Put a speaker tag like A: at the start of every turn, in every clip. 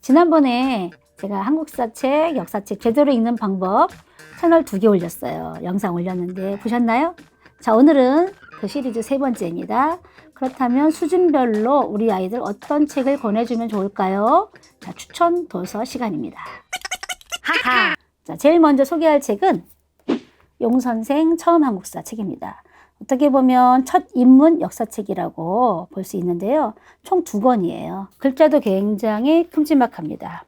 A: 지난번에 제가 한국사 책, 역사책 제대로 읽는 방법 채널 2개 올렸어요. 영상 올렸는데 보셨나요? 자, 오늘은 그 시리즈 3번째입니다. 그렇다면 수준별로 우리 아이들 어떤 책을 권해주면 좋을까요? 자, 추천 도서 시간입니다. 하하! 자, 제일 먼저 소개할 책은 용선생 처음 한국사 책입니다. 어떻게 보면 첫 입문 역사책이라고 볼 수 있는데요. 총 2권이에요. 글자도 굉장히 큼지막합니다.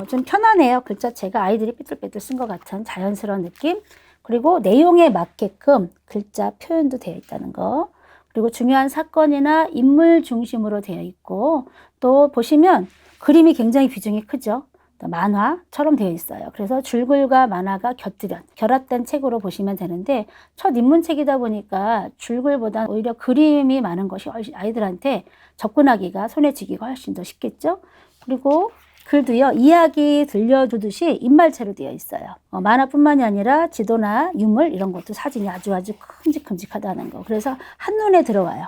A: 좀 편안해요. 글자체가 아이들이 삐뚤빼뚤 쓴 것 같은 자연스러운 느낌. 그리고 내용에 맞게끔 글자 표현도 되어 있다는 거. 그리고 중요한 사건이나 인물 중심으로 되어 있고, 또 보시면 그림이 굉장히 비중이 크죠. 만화처럼 되어 있어요. 그래서 줄글과 만화가 결합된 책으로 보시면 되는데, 첫 입문책이다 보니까 줄글보다 오히려 그림이 많은 것이 훨씬 아이들한테 접근하기가, 손에 쥐기가 훨씬 더 쉽겠죠. 그리고 글도요, 이야기 들려주듯이 입말체로 되어 있어요. 만화뿐만이 아니라 지도나 유물 이런 것도 사진이 아주 큼직큼직하다는 거. 그래서 한눈에 들어와요.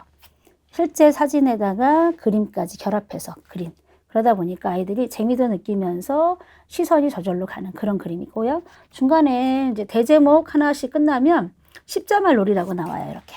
A: 실제 사진에다가 그림까지 결합해서 그린. 그러다 보니까 아이들이 재미도 느끼면서 시선이 저절로 가는 그런 그림이고요. 중간에 이제 대제목 하나씩 끝나면 십자말 놀이라고 나와요. 이렇게.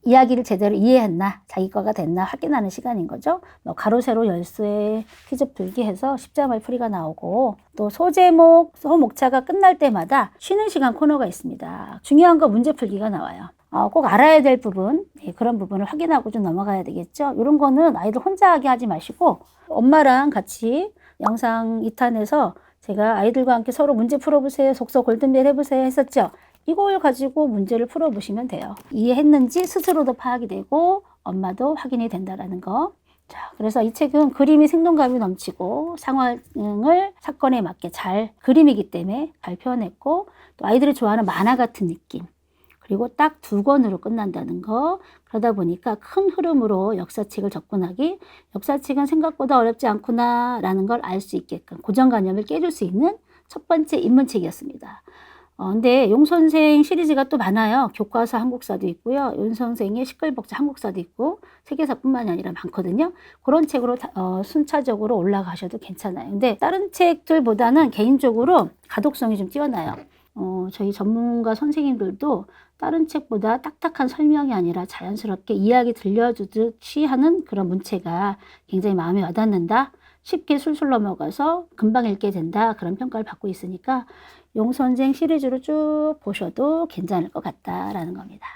A: 이야기를 제대로 이해했나, 자기 거가 됐나 확인하는 시간인 거죠. 가로, 세로, 열쇠, 퀴즈 풀기 해서 십자말 풀이가 나오고, 또 소제목, 소목차가 끝날 때마다 쉬는 시간 코너가 있습니다. 중요한 거 문제 풀기가 나와요. 꼭 알아야 될 부분, 그런 부분을 확인하고 좀 넘어가야 되겠죠. 이런 거는 아이들 혼자 하게 하지 마시고 엄마랑 같이 영상 2탄에서 제가 아이들과 함께 서로 문제 풀어보세요, 속속 골든벨 해보세요 했었죠. 이걸 가지고 문제를 풀어보시면 돼요. 이해했는지 스스로도 파악이 되고 엄마도 확인이 된다라는 거. 자, 그래서 이 책은 그림이 생동감이 넘치고 상황을 사건에 맞게 잘 그림이기 때문에 잘 표현했고, 또 아이들이 좋아하는 만화 같은 느낌. 그리고 딱 2권으로 끝난다는 거. 그러다 보니까 큰 흐름으로 역사책을 접근하기, 역사책은 생각보다 어렵지 않구나라는 걸 알 수 있게끔 고정관념을 깨줄 수 있는 첫 번째 입문책이었습니다. 근데 용선생 시리즈가 또 많아요. 교과서 한국사도 있고요. 용선생의 시끌벅적 한국사도 있고, 세계사뿐만이 아니라 많거든요. 그런 책으로 순차적으로 올라가셔도 괜찮아요. 근데 다른 책들보다는 개인적으로 가독성이 좀 뛰어나요. 저희 전문가 선생님들도 다른 책보다 딱딱한 설명이 아니라 자연스럽게 이야기 들려주듯이 하는 그런 문체가 굉장히 마음에 와닿는다. 쉽게 술술 넘어가서 금방 읽게 된다. 그런 평가를 받고 있으니까 용선생 시리즈로 쭉 보셔도 괜찮을 것 같다라는 겁니다.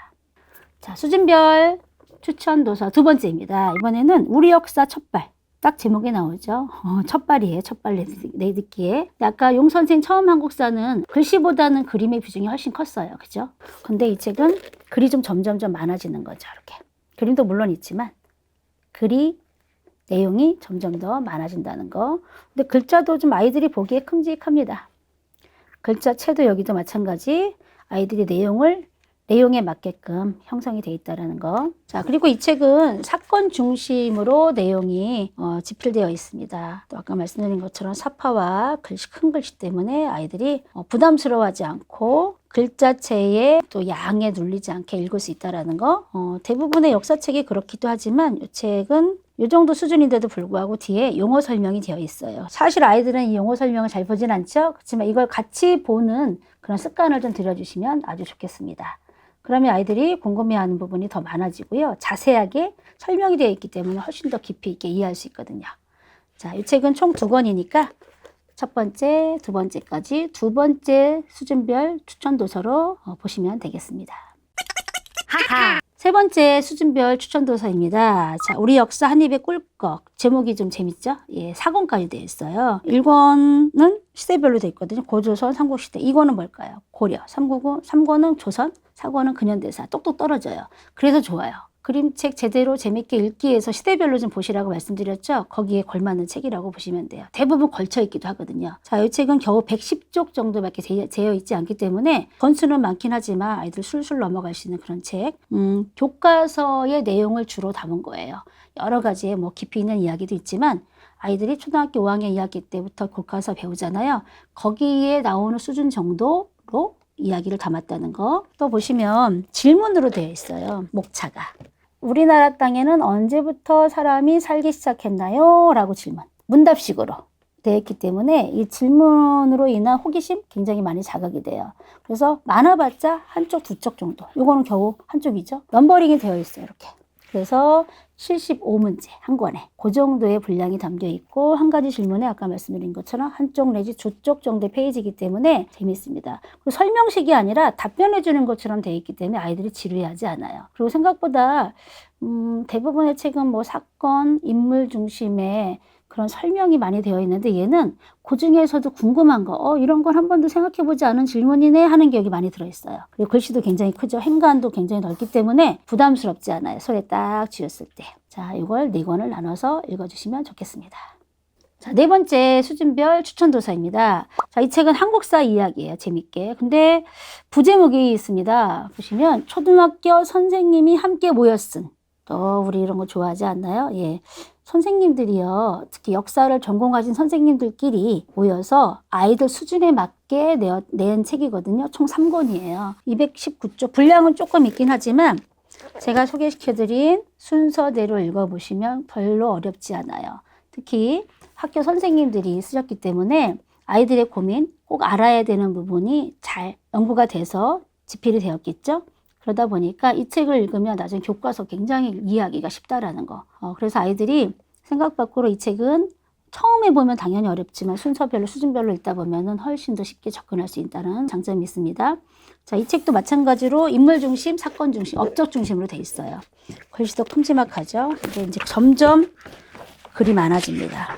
A: 자, 수준별 추천 도서 2번째입니다. 이번에는 우리 역사 첫발. 딱 제목에 나오죠. 첫발이에요. 첫발 내딛기에. 아까 용선생 처음 한국사는 글씨보다는 그림의 비중이 훨씬 컸어요. 그죠? 근데 이 책은 글이 좀 점점점 많아지는 거죠. 이렇게. 그림도 물론 있지만 글이 내용이 점점 더 많아진다는 거. 근데 글자도 좀 아이들이 보기에 큼직합니다. 글자체도 여기도 마찬가지. 아이들이 내용에 맞게끔 형성이 되어 있다는 거. 자, 그리고 이 책은 사건 중심으로 내용이 집필되어 있습니다. 또 아까 말씀드린 것처럼 사파와 큰 글씨 때문에 아이들이 부담스러워하지 않고 글자체에 또 양에 눌리지 않게 읽을 수 있다는 거. 대부분의 역사책이 그렇기도 하지만 이 책은 이 정도 수준인데도 불구하고 뒤에 용어 설명이 되어 있어요. 사실 아이들은 이 용어 설명을 잘 보진 않죠. 그렇지만 이걸 같이 보는 그런 습관을 좀 들여주시면 아주 좋겠습니다. 그러면 아이들이 궁금해하는 부분이 더 많아지고요. 자세하게 설명이 되어 있기 때문에 훨씬 더 깊이 있게 이해할 수 있거든요. 자, 이 책은 총 2권이니까 첫 번째, 2번째까지 2번째 수준별 추천 도서로 보시면 되겠습니다. 하하! 3번째 수준별 추천 도서입니다. 자, 우리 역사 한 입에 꿀꺽. 제목이 좀 재밌죠? 예, 4권까지 되어 있어요. 1권은 시대별로 되어 있거든요. 고조선, 삼국시대. 2권은 뭘까요? 고려, 3권은 조선, 4권은 근현대사. 똑똑 떨어져요. 그래서 좋아요. 그림책 제대로 재밌게 읽기 위해서 시대별로 좀 보시라고 말씀드렸죠? 거기에 걸맞는 책이라고 보시면 돼요. 대부분 걸쳐 있기도 하거든요. 자, 이 책은 겨우 110쪽 정도밖에 되어 있지 않기 때문에 권수는 많긴 하지만 아이들 술술 넘어갈 수 있는 그런 책. 교과서의 내용을 주로 담은 거예요. 여러 가지의 깊이 있는 이야기도 있지만 아이들이 초등학교 5학년 2학기 때부터 교과서 배우잖아요. 거기에 나오는 수준 정도로 이야기를 담았다는 거. 또 보시면 질문으로 되어 있어요. 목차가. 우리나라 땅에는 언제부터 사람이 살기 시작했나요? 라고 질문. 문답식으로 되어 있기 때문에 이 질문으로 인한 호기심 굉장히 많이 자극이 돼요. 그래서 많아봤자 한쪽, 두 쪽 정도. 이거는 겨우 한쪽이죠. 넘버링이 되어 있어요. 이렇게. 그래서 75문제 한 권에 그 정도의 분량이 담겨 있고 한 가지 질문에 아까 말씀드린 것처럼 한쪽 내지 두 쪽 정도의 페이지이기 때문에 재밌습니다. 그리고 설명식이 아니라 답변해 주는 것처럼 되어 있기 때문에 아이들이 지루해하지 않아요. 그리고 생각보다 대부분의 책은 뭐 사건, 인물 중심의 그런 설명이 많이 되어 있는데 얘는 그 중에서도 궁금한 거, 이런 건 한 번도 생각해보지 않은 질문이네 하는 게 여기 많이 들어있어요. 그리고 글씨도 굉장히 크죠. 행간도 굉장히 넓기 때문에 부담스럽지 않아요. 손에 딱 쥐었을 때. 자, 이걸 4권을 나눠서 읽어주시면 좋겠습니다. 자, 4번째 수준별 추천도서입니다. 자, 이 책은 한국사 이야기예요. 재밌게. 근데 부제목이 있습니다. 보시면 초등학교 선생님이 함께 모였은. 또 우리 이런 거 좋아하지 않나요? 예. 선생님들이요, 특히 역사를 전공하신 선생님들끼리 모여서 아이들 수준에 맞게 낸 책이거든요. 총 3권이에요. 219쪽. 분량은 조금 있긴 하지만 제가 소개시켜드린 순서대로 읽어보시면 별로 어렵지 않아요. 특히 학교 선생님들이 쓰셨기 때문에 아이들의 고민, 꼭 알아야 되는 부분이 잘 연구가 돼서 집필이 되었겠죠. 그러다 보니까 이 책을 읽으면 나중에 교과서 굉장히 이해하기가 쉽다라는 거. 그래서 아이들이 생각 밖으로 이 책은 처음에 보면 당연히 어렵지만 순서별로 수준별로 읽다 보면은 훨씬 더 쉽게 접근할 수 있다는 장점이 있습니다. 자, 이 책도 마찬가지로 인물 중심, 사건 중심, 업적 중심으로 돼 있어요. 글씨도 큼지막하죠. 근데 이제 점점 글이 많아집니다.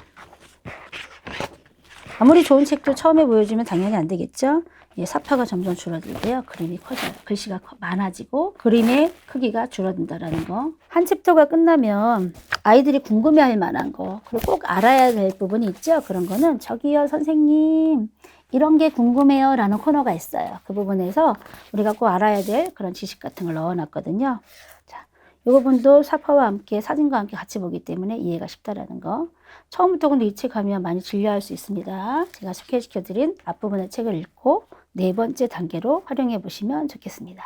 A: 아무리 좋은 책도 처음에 보여주면 당연히 안 되겠죠. 예, 사파가 점점 줄어들고요. 그림이 커져요. 글씨가 많아지고 그림의 크기가 줄어든다라는 거. 한 챕터가 끝나면 아이들이 궁금해할 만한 거, 그리고 꼭 알아야 될 부분이 있죠. 그런 거는 저기요 선생님 이런 게 궁금해요 라는 코너가 있어요. 그 부분에서 우리가 꼭 알아야 될 그런 지식 같은 걸 넣어놨거든요. 자, 이 부분도 사파와 함께 사진과 함께 같이 보기 때문에 이해가 쉽다라는 거. 처음부터 근데 이 책 하면 많이 진료할 수 있습니다. 제가 소개시켜드린 앞부분의 책을 읽고 4번째 단계로 활용해 보시면 좋겠습니다.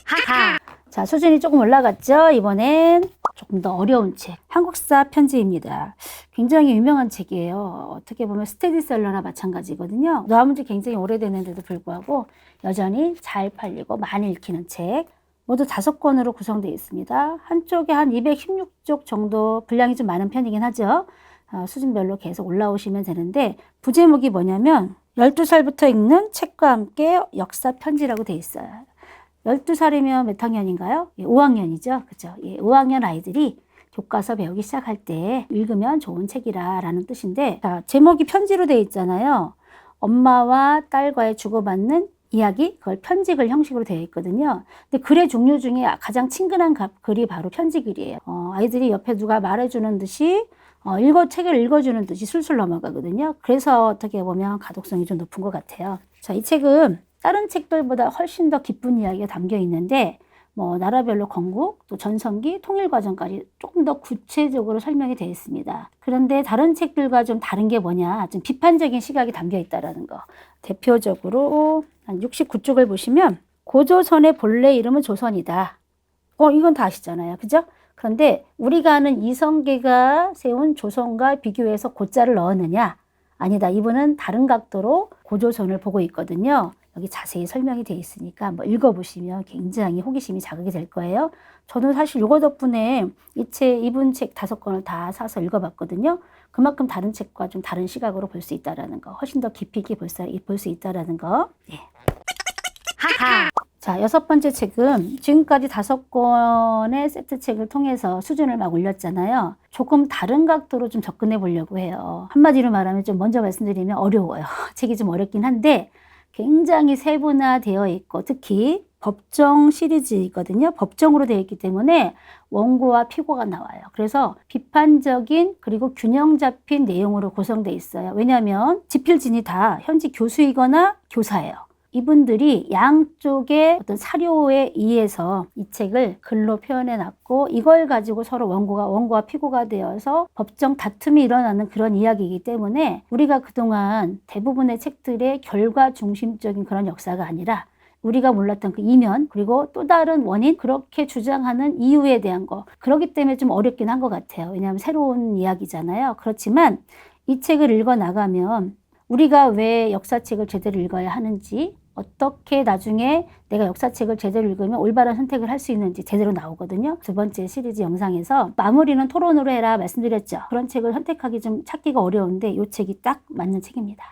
A: 하하. 자, 수준이 조금 올라갔죠? 이번엔 조금 더 어려운 책. 한국사 편지입니다. 굉장히 유명한 책이에요. 어떻게 보면 스테디셀러나 마찬가지거든요. 나온 지 굉장히 오래됐는데도 불구하고 여전히 잘 팔리고 많이 읽히는 책. 모두 5권으로 구성되어 있습니다. 한쪽에 한 216쪽 정도 분량이 좀 많은 편이긴 하죠. 수준별로 계속 올라오시면 되는데 부제목이 뭐냐면 12살부터 읽는 책과 함께 역사 편지라고 되어 있어요. 12살이면 몇 학년인가요? 예, 5학년이죠. 그죠? 예, 5학년 아이들이 교과서 배우기 시작할 때 읽으면 좋은 책이라는 뜻인데, 자, 제목이 편지로 되어 있잖아요. 엄마와 딸과의 주고받는 이야기, 그걸 편지글 형식으로 되어 있거든요. 근데 글의 종류 중에 가장 친근한 글이 바로 편지글이에요. 아이들이 옆에 누가 말해주는 듯이 책을 읽어주는 듯이 술술 넘어가거든요. 그래서 어떻게 보면 가독성이 좀 높은 것 같아요. 자, 이 책은 다른 책들보다 훨씬 더 깊은 이야기가 담겨 있는데 뭐 나라별로 건국, 또 전성기, 통일 과정까지 조금 더 구체적으로 설명이 되어 있습니다. 그런데 다른 책들과 좀 다른 게 뭐냐, 좀 비판적인 시각이 담겨 있다라는 거. 대표적으로 한 69쪽을 보시면 고조선의 본래 이름은 조선이다. 이건 다 아시잖아요. 그죠? 그런데 우리가 아는 이성계가 세운 조선과 비교해서 고자를 넣었느냐? 아니다. 이분은 다른 각도로 고조선을 보고 있거든요. 여기 자세히 설명이 되어 있으니까 한번 읽어보시면 굉장히 호기심이 자극이 될 거예요. 저는 사실 이거 덕분에 이분 책 5권을 다 사서 읽어봤거든요. 그만큼 다른 책과 좀 다른 시각으로 볼 수 있다는 거, 훨씬 더 깊이 있게 볼 수 있다는 거. 예. 하하. 자, 6번째 책은 지금까지 5권의 세트 책을 통해서 수준을 막 올렸잖아요. 조금 다른 각도로 좀 접근해 보려고 해요. 한마디로 말하면 좀 먼저 말씀드리면 어려워요. 책이 좀 어렵긴 한데 굉장히 세분화되어 있고 특히 법정 시리즈이거든요. 법정으로 되어 있기 때문에 원고와 피고가 나와요. 그래서 비판적인 그리고 균형 잡힌 내용으로 구성되어 있어요. 왜냐하면 집필진이 다 현직 교수이거나 교사예요. 이분들이 양쪽의 어떤 사료에 의해서 이 책을 글로 표현해 놨고 이걸 가지고 서로 원고와 피고가 되어서 법정 다툼이 일어나는 그런 이야기이기 때문에 우리가 그동안 대부분의 책들의 결과 중심적인 그런 역사가 아니라 우리가 몰랐던 그 이면, 그리고 또 다른 원인, 그렇게 주장하는 이유에 대한 거. 그렇기 때문에 좀 어렵긴 한 것 같아요. 왜냐하면 새로운 이야기잖아요. 그렇지만 이 책을 읽어 나가면 우리가 왜 역사책을 제대로 읽어야 하는지, 어떻게 나중에 내가 역사책을 제대로 읽으면 올바른 선택을 할 수 있는지 제대로 나오거든요. 두 번째 시리즈 영상에서 마무리는 토론으로 해라 말씀드렸죠. 그런 책을 선택하기 좀 찾기가 어려운데 이 책이 딱 맞는 책입니다.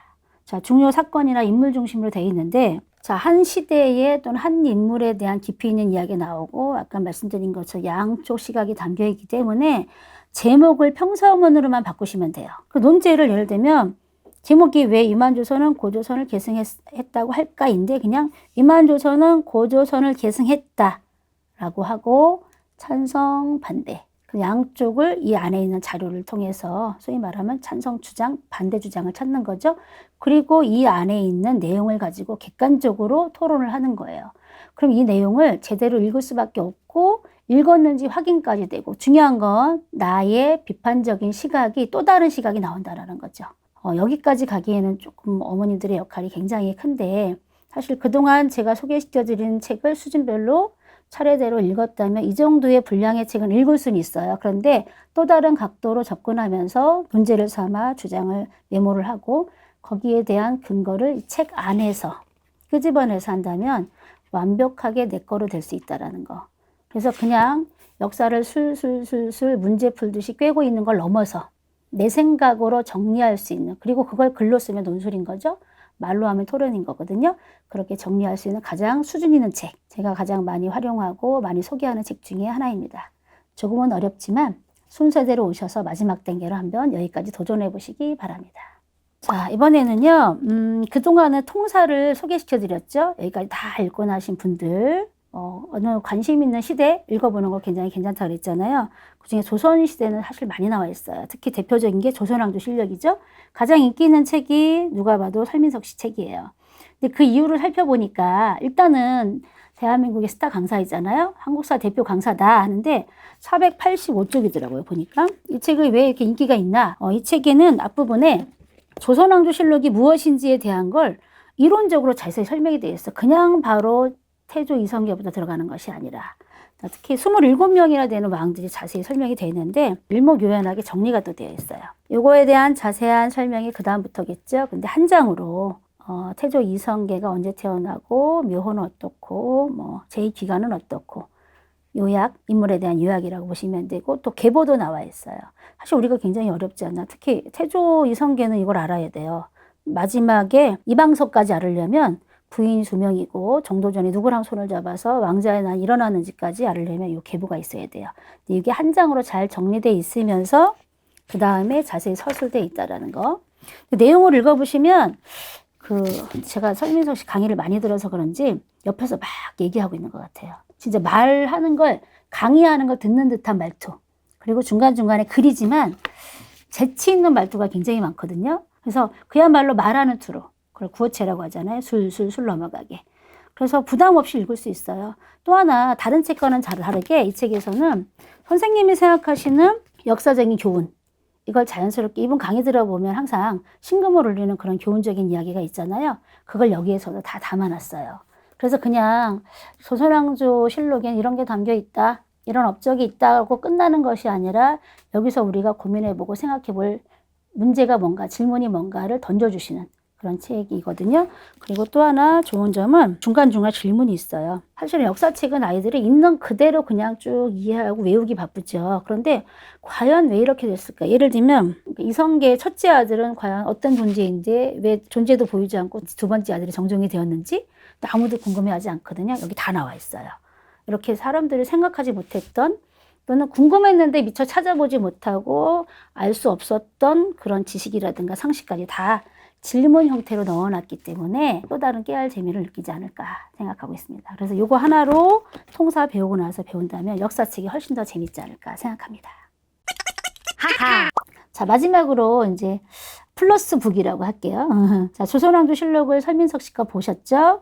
A: 자, 중요 사건이나 인물 중심으로 되어 있는데, 자, 한 시대에 또는 한 인물에 대한 깊이 있는 이야기가 나오고, 아까 말씀드린 것처럼 양쪽 시각이 담겨 있기 때문에 제목을 평서문으로만 바꾸시면 돼요. 그 논제를 예를 들면 제목이 왜 위만조선은 고조선을 계승했다고 할까인데, 그냥 위만조선은 고조선을 계승했다라고 하고 찬성, 반대. 그 양쪽을 이 안에 있는 자료를 통해서 소위 말하면 찬성 주장, 반대 주장을 찾는 거죠. 그리고 이 안에 있는 내용을 가지고 객관적으로 토론을 하는 거예요. 그럼 이 내용을 제대로 읽을 수밖에 없고 읽었는지 확인까지 되고, 중요한 건 나의 비판적인 시각이 또 다른 시각이 나온다는 거죠. 여기까지 가기에는 조금 어머님들의 역할이 굉장히 큰데, 사실 그동안 제가 소개시켜드린 책을 수준별로 차례대로 읽었다면 이 정도의 분량의 책은 읽을 수는 있어요. 그런데 또 다른 각도로 접근하면서 문제를 삼아 주장을 메모를 하고 거기에 대한 근거를 이 책 안에서 끄집어내서 한다면 완벽하게 내 거로 될 수 있다는 거. 그래서 그냥 역사를 술술술술 문제 풀듯이 꿰고 있는 걸 넘어서 내 생각으로 정리할 수 있는, 그리고 그걸 글로 쓰면 논술인 거죠. 말로 하면 토론인 거거든요. 그렇게 정리할 수 있는 가장 수준 있는 책, 제가 가장 많이 활용하고 많이 소개하는 책 중에 하나입니다. 조금은 어렵지만 순서대로 오셔서 마지막 단계로 한번 여기까지 도전해 보시기 바랍니다. 자, 이번에는요, 그동안은 통사를 소개시켜 드렸죠. 여기까지 다 읽고 나신 분들, 어느 관심 있는 시대 읽어보는 거 굉장히 괜찮다고 그랬잖아요. 그중에 조선시대는 사실 많이 나와 있어요. 특히 대표적인 게 조선왕조 실력이죠. 가장 인기 있는 책이 누가 봐도 설민석 씨 책이에요. 근데 그 이유를 살펴보니까 일단은 대한민국의 스타 강사이잖아요. 한국사 대표 강사다 하는데 485쪽이더라고요. 보니까 이 책이 왜 이렇게 인기가 있나. 이 책에는 앞부분에 조선왕조 실록이 무엇인지에 대한 걸 이론적으로 자세히 설명이 되어 있어. 그냥 바로 태조 이성계부터 들어가는 것이 아니라 특히 27명이나 되는 왕들이 자세히 설명이 되어 있는데 일목요연하게 정리가 또 되어 있어요. 요거에 대한 자세한 설명이 그 다음부터겠죠. 근데 한 장으로 태조 이성계가 언제 태어나고 묘호는 어떻고 제2기간은 어떻고 요약, 인물에 대한 요약이라고 보시면 되고, 또 계보도 나와 있어요. 사실 우리가 굉장히 어렵지 않나. 특히 태조 이성계는 이걸 알아야 돼요. 마지막에 이방석까지 알으려면 부인이 2명이고 정도전에 누구랑 손을 잡아서 왕자의 난 일어나는지까지 알으려면 이 계보가 있어야 돼요. 근데 이게 한 장으로 잘 정리되어 있으면서 그 다음에 자세히 서술되어 있다는 거. 그 내용을 읽어보시면 제가 설민석 씨 강의를 많이 들어서 그런지 옆에서 막 얘기하고 있는 것 같아요. 진짜 말하는 걸, 강의하는 걸 듣는 듯한 말투. 그리고 중간중간에 글이지만 재치 있는 말투가 굉장히 많거든요. 그래서 그야말로 말하는 투로. 그걸 구어체라고 하잖아요. 술술술 넘어가게. 그래서 부담 없이 읽을 수 있어요. 또 하나, 다른 책과는 잘 다르게 이 책에서는 선생님이 생각하시는 역사적인 교훈, 이걸 자연스럽게 이분 강의 들어보면 항상 심금을 울리는 그런 교훈적인 이야기가 있잖아요. 그걸 여기에서도 다 담아놨어요. 그래서 그냥 조선왕조 실록엔 이런 게 담겨 있다, 이런 업적이 있다고 끝나는 것이 아니라 여기서 우리가 고민해보고 생각해볼 문제가 뭔가, 질문이 뭔가를 던져주시는 그런 책이거든요. 그리고 또 하나 좋은 점은 중간중간 질문이 있어요. 사실은 역사책은 아이들이 있는 그대로 그냥 쭉 이해하고 외우기 바쁘죠. 그런데 과연 왜 이렇게 됐을까? 예를 들면 이성계의 첫째 아들은 과연 어떤 존재인데 왜 존재도 보이지 않고 두 번째 아들이 정종이 되었는지 아무도 궁금해하지 않거든요. 여기 다 나와 있어요. 이렇게 사람들이 생각하지 못했던, 또는 궁금했는데 미처 찾아보지 못하고 알 수 없었던 그런 지식이라든가 상식까지 다 질문 형태로 넣어놨기 때문에 또 다른 깨알 재미를 느끼지 않을까 생각하고 있습니다. 그래서 요거 하나로 통사 배우고 나서 배운다면 역사책이 훨씬 더 재밌지 않을까 생각합니다. 하하. 자, 마지막으로 이제 플러스 북이라고 할게요. 자, 조선왕조 실록을 설민석 씨가 보셨죠?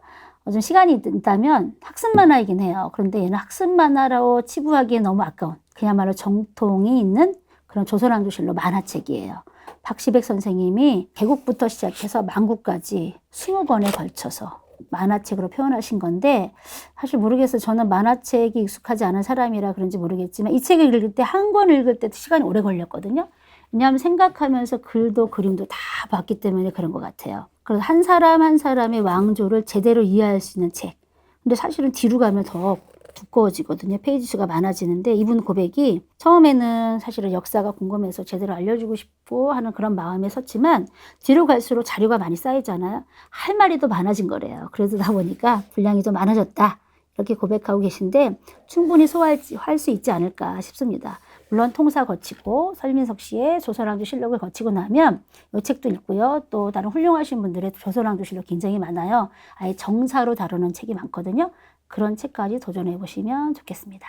A: 좀 시간이 있다면 학습 만화이긴 해요. 그런데 얘는 학습 만화로 치부하기에 너무 아까운, 그야말로 정통이 있는 그런 조선왕조 실록 만화책이에요. 박시백 선생님이 개국부터 시작해서 만국까지 20권에 걸쳐서 만화책으로 표현하신 건데 사실 모르겠어요. 저는 만화책이 익숙하지 않은 사람이라 그런지 모르겠지만 이 책을 읽을 때 한 권 읽을 때도 시간이 오래 걸렸거든요. 왜냐하면 생각하면서 글도 그림도 다 봤기 때문에 그런 것 같아요. 그래서 한 사람 한 사람의 왕조를 제대로 이해할 수 있는 책. 근데 사실은 뒤로 가면 더 두꺼워지거든요. 페이지 수가 많아지는데 이분 고백이 처음에는 사실은 역사가 궁금해서 제대로 알려주고 싶고 하는 그런 마음에 섰지만 뒤로 갈수록 자료가 많이 쌓이잖아요. 할 말이 더 많아진 거래요. 그러다 보니까 분량이 좀 많아졌다. 이렇게 고백하고 계신데 충분히 소화할 수 있지 않을까 싶습니다. 물론 통사 거치고 설민석 씨의 조선왕조 실록을 거치고 나면 이 책도 읽고요. 또 다른 훌륭하신 분들의 조선왕조 실록 굉장히 많아요. 아예 정사로 다루는 책이 많거든요. 그런 책까지 도전해 보시면 좋겠습니다.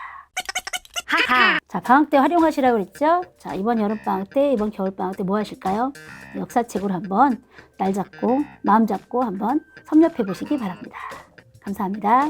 A: 하하. 자, 방학 때 활용하시라고 그랬죠? 자, 이번 여름방학 때, 이번 겨울방학 때 뭐 하실까요? 역사책으로 한번 날 잡고, 마음 잡고 한번 섭렵해 보시기 바랍니다. 감사합니다.